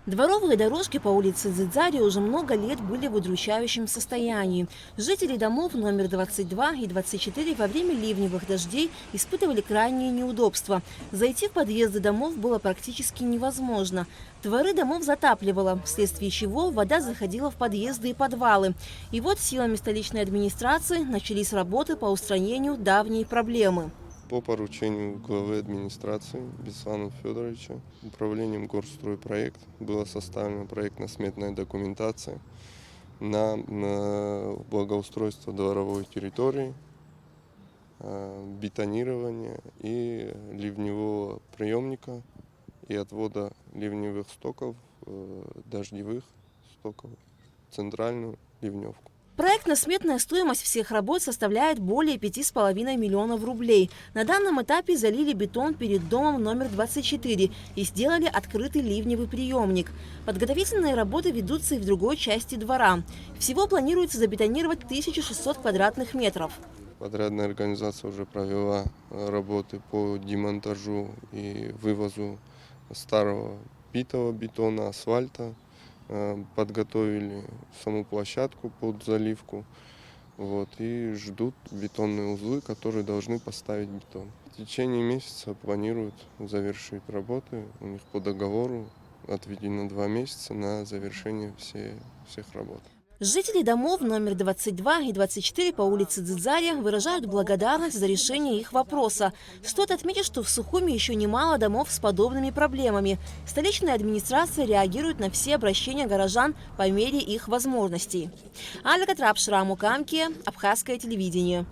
Дворовые дорожки по улице Дзидзари уже много лет были в удручающем состоянии. Жители домов номер 22 и 24 во время ливневых дождей испытывали крайние неудобства. Зайти в подъезды домов было практически невозможно. Дворы домов затапливало, вследствие чего вода заходила в подъезды и подвалы. И вот силами столичной администрации начались работы по устранению давней проблемы. По поручению главы администрации Беслана Федоровича управлением Горстройпроект была составлена проектно-сметная документация на благоустройство дворовой территории, бетонирование и ливневого приемника и отвода ливневых стоков, дождевых стоков, центральную ливневку. Проектно-сметная стоимость всех работ составляет более 5,5 миллионов рублей. На данном этапе залили бетон перед домом номер 24 и сделали открытый ливневый приемник. Подготовительные работы ведутся и в другой части двора. Всего планируется забетонировать 1600 квадратных метров. Подрядная организация уже провела работы по демонтажу и вывозу старого битого бетона, асфальта. Подготовили саму площадку под заливку и ждут бетонные узлы, которые должны поставить бетон. В течение месяца планируют завершить работы. У них по договору отведено 2 месяца на завершение всех работ. Жители домов номер 22 и 24 по улице Дзидзари выражают благодарность за решение их вопроса. Стоит отметить, что в Сухуми еще немало домов с подобными проблемами. Столичная администрация реагирует на все обращения горожан по мере их возможностей. Альга Трапшраму Камки, Абхазское телевидение.